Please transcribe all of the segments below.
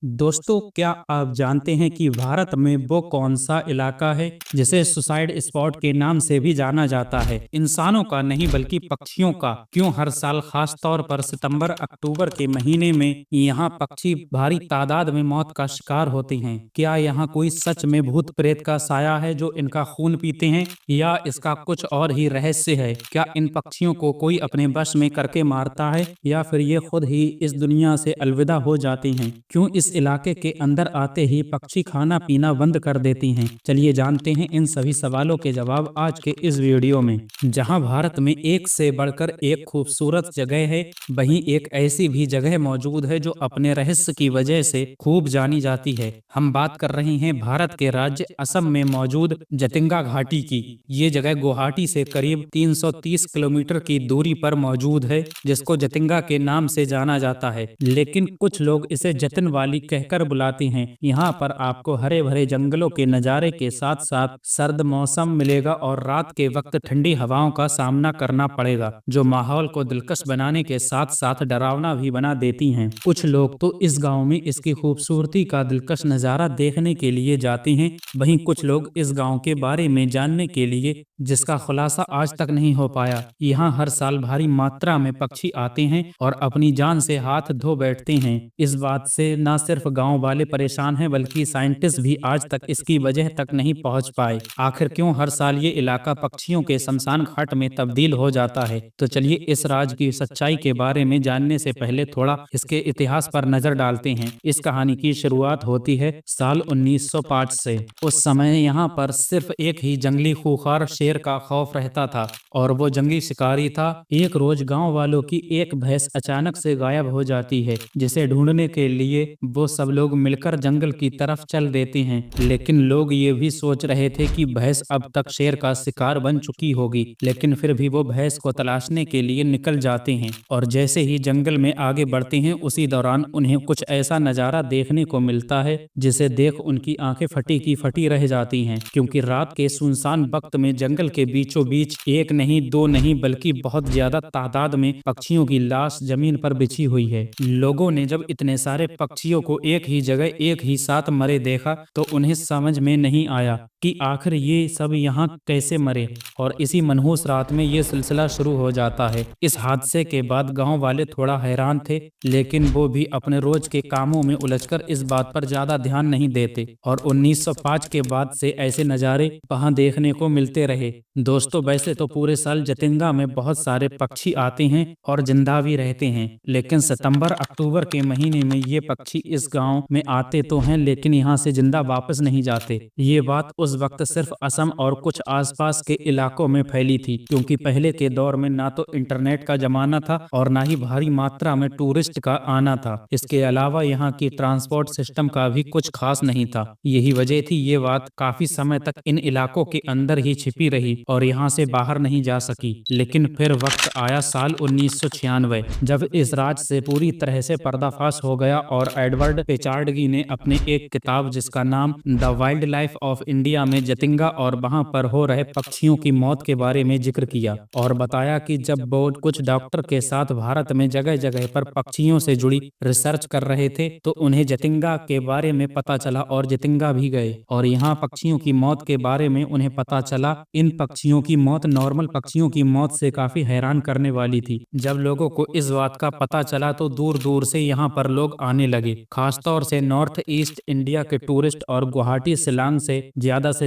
दोस्तों, क्या आप जानते हैं कि भारत में वो कौन सा इलाका है जिसे सुसाइड स्पॉट के नाम से भी जाना जाता है? इंसानों का नहीं बल्कि पक्षियों का। क्यों हर साल खास तौर पर सितंबर अक्टूबर के महीने में यहाँ पक्षी भारी तादाद में मौत का शिकार होते हैं? क्या यहाँ कोई सच में भूत प्रेत का साया है जो इनका खून पीते हैं, या इसका कुछ और ही रहस्य है? क्या इन पक्षियों को कोई अपने बस में करके मारता है, या फिर ये खुद ही इस दुनिया से अलविदा हो जाती हैं? क्यों इस इलाके के अंदर आते ही पक्षी खाना पीना बंद कर देती हैं? चलिए जानते हैं इन सभी सवालों के जवाब आज के इस वीडियो में। जहां भारत में एक से बढ़कर एक खूबसूरत जगह है, वहीं एक ऐसी भी जगह मौजूद है जो अपने रहस्य की वजह से खूब जानी जाती है। हम बात कर रहे हैं भारत के राज्य असम में मौजूद जतिंगा घाटी की। ये जगह गुवाहाटी से करीब 330 किलोमीटर की दूरी पर मौजूद है, जिसको जतिंगा के नाम से जाना जाता है, लेकिन कुछ लोग इसे जतिन वाली कहकर बुलाते हैं। यहाँ पर आपको हरे भरे जंगलों के नज़ारे के साथ साथ सर्द मौसम मिलेगा और रात के वक्त ठंडी हवाओं का सामना करना पड़ेगा, जो माहौल को दिलकश बनाने के साथ साथ डरावना भी बना देती हैं। कुछ लोग तो इस गांव में इसकी खूबसूरती का दिलकश नज़ारा देखने के लिए जाते हैं, वहीं कुछ लोग इस गांव के बारे में जानने के लिए, जिसका खुलासा आज तक नहीं हो पाया। यहाँ हर साल भारी मात्रा में पक्षी आते हैं और अपनी जान से हाथ धो बैठते हैं। इस बात से न सिर्फ गांव वाले परेशान हैं, बल्कि साइंटिस्ट भी आज तक इसकी वजह तक नहीं पहुंच पाए। आखिर क्यों हर साल ये इलाका पक्षियों के शमशान घाट में तब्दील हो जाता है? तो चलिए इस राज की सच्चाई के बारे में जानने से पहले थोड़ा इसके इतिहास पर नजर डालते हैं। इस कहानी की शुरुआत होती है साल 1905 से। उस समय यहाँ पर सिर्फ एक ही जंगली खूंखार शेर का खौफ रहता था, और वो जंगली शिकारी था। एक रोज गांव वालों की एक भैंस अचानक से गायब हो जाती है, जिसे ढूंढने के लिए वो सब लोग मिलकर जंगल की तरफ चल देते हैं। लेकिन लोग ये भी सोच रहे थे कि भैंस अब तक शेर का शिकार बन चुकी होगी, लेकिन फिर भी वो भैंस को तलाशने के लिए निकल जाते हैं। और जैसे ही जंगल में आगे बढ़ते हैं, उसी दौरान उन्हें कुछ ऐसा नजारा देखने को मिलता है जिसे देख उनकी आंखें फटी की फटी रह जाती हैं, क्योंकि रात के सुनसान वक्त में जंगल के बीचों बीच एक नहीं दो नहीं बल्कि बहुत ज्यादा तादाद में पक्षियों की लाश जमीन पर बिछी हुई है। लोगों ने जब इतने सारे पक्षियों को एक ही जगह एक ही साथ मरे देखा, तो उन्हें समझ में नहीं आया कि आखिर ये सब यहाँ कैसे मरे। और इसी मनहूस रात में ये सिलसिला शुरू हो जाता है। इस हादसे के बाद गांव वाले थोड़ा हैरान थे, लेकिन वो भी अपने रोज के कामों में उलझकर इस बात पर ज्यादा ध्यान नहीं देते, और 1905 के बाद से ऐसे नज़ारे वहां देखने को मिलते रहे। दोस्तों, वैसे तो पूरे साल जतिंगा में बहुत सारे पक्षी आते हैं और जिंदा भी रहते हैं, लेकिन सितंबर अक्टूबर के महीने में ये पक्षी इस गांव में आते तो हैं, लेकिन यहाँ से जिंदा वापस नहीं जाते। ये बात उस वक्त सिर्फ असम और कुछ आसपास के इलाकों में फैली थी, क्योंकि पहले के दौर में ना तो इंटरनेट का जमाना था और ना ही भारी मात्रा में टूरिस्ट का आना था। इसके अलावा यहाँ की ट्रांसपोर्ट सिस्टम का भी कुछ खास नहीं था। यही वजह थी ये बात काफी समय तक इन इलाकों के अंदर ही छिपी रही और यहाँ से बाहर नहीं जा सकी। लेकिन फिर वक्त आया साल 1996, जब इस राज से पूरी तरह से पर्दाफाश हो गया और एडवर्ड पेचार्डगी ने अपने एक किताब जिसका नाम the wild life of India में जतिंगा और वहां पर हो रहे पक्षियों की मौत के बारे में जिक्र किया, और बताया कि जब वो कुछ डॉक्टर के साथ भारत में जगह जगह पर पक्षियों से जुड़ी रिसर्च कर रहे थे, तो उन्हें जतिंगा के बारे में पता चला और जतिंगा भी गए, और यहाँ पक्षियों की मौत के बारे में उन्हें पता चला। इन पक्षियों की मौत नॉर्मल पक्षियों की मौत से काफी हैरान करने वाली थी। जब लोगों को इस बात का पता चला तो दूर दूर से यहाँ पर लोग आने लगे, खासतौर से नॉर्थ ईस्ट इंडिया के टूरिस्ट, और गुवाहाटी शिलांग से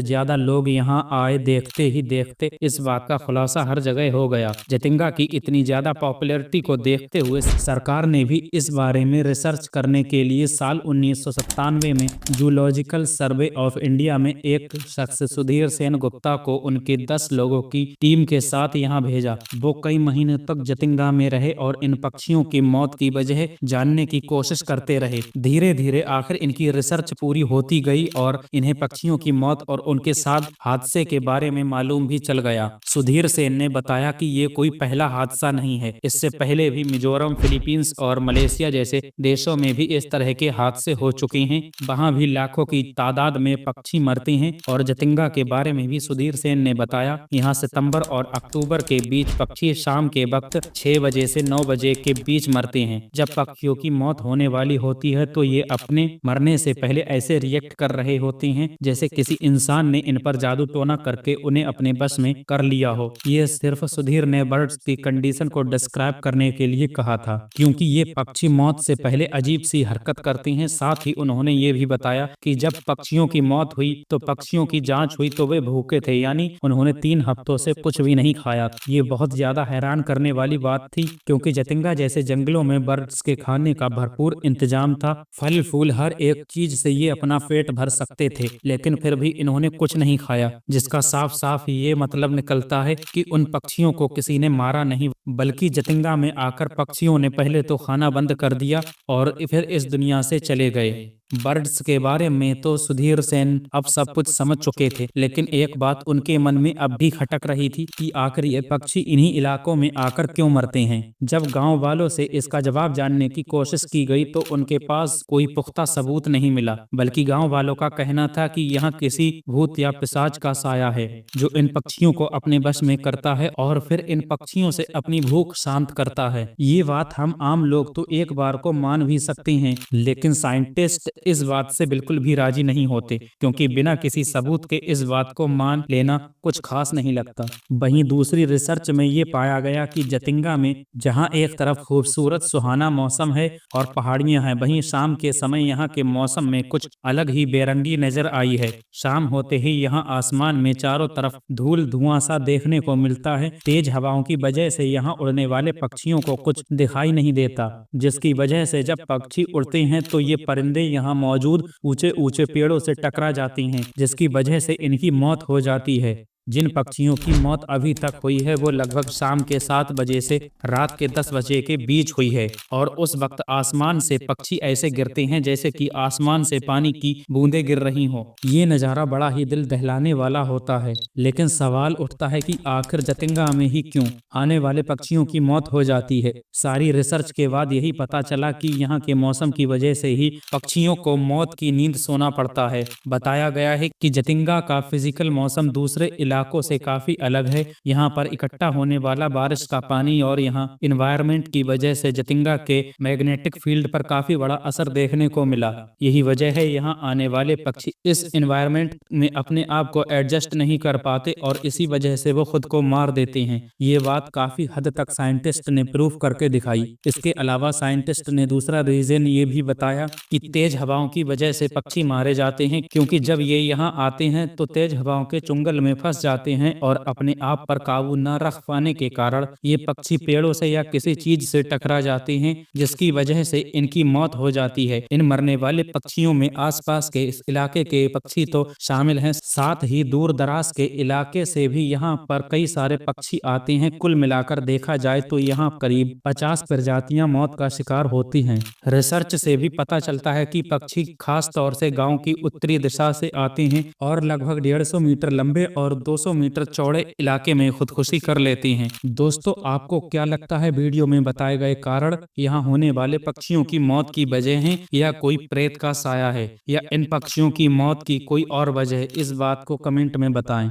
ज्यादा लोग यहाँ आए। देखते ही देखते इस बात का खुलासा हर जगह हो गया। जतिंगा की इतनी ज्यादा पॉपुलैरिटी को देखते हुए सरकार ने भी इस बारे में रिसर्च करने के लिए साल 1997 में जूलॉजिकल सर्वे ऑफ इंडिया में एक शख्स सुधीर सेन गुप्ता को उनके 10 लोगों की टीम के साथ यहाँ भेजा। वो कई महीने तक जतिंगा में रहे और इन पक्षियों की मौत की वजह जानने की कोशिश करते रहे। धीरे धीरे आखिर इनकी रिसर्च पूरी होती गई और इन्हें पक्षियों की मौत और उनके साथ हादसे के बारे में मालूम भी चल गया। सुधीर सेन ने बताया कि ये कोई पहला हादसा नहीं है। इससे पहले भी मिजोरम, फिलीपींस और मलेशिया जैसे देशों में भी इस तरह के हादसे हो चुके हैं। वहां भी लाखों की तादाद में पक्षी मरते हैं, और जतिंगा के बारे में भी सुधीर सेन ने ने बताया, यहाँ सितंबर और अक्टूबर के बीच पक्षी शाम के वक्त 6 बजे से 9 बजे के बीच मरते हैं। जब पक्षियों की मौत होने वाली होती है तो ये अपने मरने से पहले ऐसे रिएक्ट कर रहे होते हैं जैसे किसी इंसान ने इन पर जादू टोना करके उन्हें अपने बस में कर लिया हो। ये सिर्फ सुधीर ने बर्ड्स की कंडीशन को डिस्क्राइब करने के लिए कहा था, क्योंकि ये पक्षी मौत से पहले अजीब सी हरकत करते हैं। साथ ही उन्होंने ये भी बताया कि जब पक्षियों की मौत हुई तो पक्षियों की जांच हुई तो वे भूखे थे, यानी उन्होंने 3 हफ्तों से कुछ भी नहीं खाया। ये बहुत ज्यादा हैरान करने वाली बात थी, क्योंकि जतिंगा जैसे जंगलों में बर्ड्स के खाने का भरपूर इंतजाम था। फल फूल हर एक चीज से ये अपना पेट भर सकते थे, लेकिन फिर भी इन्होंने कुछ नहीं खाया, जिसका साफ साफ ये मतलब निकलता है कि उन पक्षियों को किसी ने मारा नहीं, बल्कि जतिंगा में आकर पक्षियों ने पहले तो खाना बंद कर दिया और फिर इस दुनिया से चले गए। बर्ड्स के बारे में तो सुधीर सेन अब सब कुछ समझ चुके थे, लेकिन एक बात उनके मन में अब भी खटक रही थी कि आखिर ये पक्षी इन्हीं इलाकों में आकर क्यों मरते हैं। जब गांव वालों से इसका जवाब जानने की कोशिश की गई तो उनके पास कोई पुख्ता सबूत नहीं मिला, बल्कि गांव वालों का कहना था कि यहाँ किसी भूत या पिशाच का साया है जो इन पक्षियों को अपने बस में करता है और फिर इन पक्षियों से अपनी भूख शांत करता है। ये बात हम आम लोग तो एक बार को मान भी सकते हैं, लेकिन साइंटिस्ट इस बात से बिल्कुल भी राजी नहीं होते, क्योंकि बिना किसी सबूत के इस बात को मान लेना कुछ खास नहीं लगता। वहीं दूसरी रिसर्च में ये पाया गया कि जतिंगा में जहां एक तरफ खूबसूरत सुहाना मौसम है और पहाड़ियां हैं, वहीं शाम के समय यहाँ के मौसम में कुछ अलग ही बेरंगी नजर आई है। शाम होते ही यहाँ आसमान में चारों तरफ धूल धुआं सा देखने को मिलता है। तेज हवाओं की वजह से यहाँ उड़ने वाले पक्षियों को कुछ दिखाई नहीं देता, जिसकी वजह से जब पक्षी उड़ते हैं तो ये परिंदे यहाँ मौजूद ऊंचे ऊंचे पेड़ों से टकरा जाती हैं, जिसकी वजह से इनकी मौत हो जाती है। जिन पक्षियों की मौत अभी तक हुई है वो लगभग शाम के 7 बजे से रात के 10 बजे के बीच हुई है, और उस वक्त आसमान से पक्षी ऐसे गिरते हैं जैसे कि आसमान से पानी की बूंदें गिर रही हों। ये नज़ारा बड़ा ही दिल दहलाने वाला होता है, लेकिन सवाल उठता है कि आखिर जतिंगा में ही क्यों आने वाले पक्षियों की मौत हो जाती है। सारी रिसर्च के बाद यही पता चला कि यहाँ के मौसम की वजह से ही पक्षियों को मौत की नींद सोना पड़ता है। बताया गया है कि जतिंगा का फिजिकल मौसम दूसरे इलाकों से काफी अलग है। यहाँ पर इकट्ठा होने वाला बारिश का पानी और यहाँ इन्वायरमेंट की वजह से जतिंगा के मैग्नेटिक फील्ड पर काफी बड़ा असर देखने को मिला। यही वजह है यहाँ आने वाले पक्षी इस इन्वायरमेंट में अपने आप को एडजस्ट नहीं कर पाते और इसी वजह से वो खुद को मार देते हैं। ये बात काफी हद तक साइंटिस्ट ने प्रूफ करके दिखाई। इसके अलावा साइंटिस्ट ने दूसरा रीजन ये भी बताया कि तेज हवाओं की वजह से पक्षी मारे जाते हैं, क्योंकि जब ये यहाँ आते हैं तो तेज हवाओं के चुंगल में फंस जाते हैं और अपने आप पर काबू न रख पाने के कारण ये पक्षी पेड़ों से या किसी चीज से टकरा जाते हैं, जिसकी वजह से इनकी मौत हो जाती है। इन मरने वाले पक्षियों में आसपास के इस इलाके के पक्षी तो शामिल हैं, साथ ही दूर दराज के इलाके से भी यहाँ पर कई सारे पक्षी आते हैं। कुल मिलाकर देखा जाए तो यहाँ करीब 50 प्रजातियां मौत का शिकार होती हैं। रिसर्च से भी पता चलता है कि पक्षी खास तौर से गांव की उत्तरी दिशा से आते हैं और लगभग 150 मीटर लंबे और 200 मीटर चौड़े इलाके में खुदकुशी कर लेते हैं। दोस्तों, आपको क्या लगता है वीडियो में बताए गए कारण यहाँ होने वाले पक्षियों की मौत की वजह है या कोई प्रेत का साया है, या इन पक्षियों की मौत की कोई और वजह है? इस बात को कमेंट में बताएं।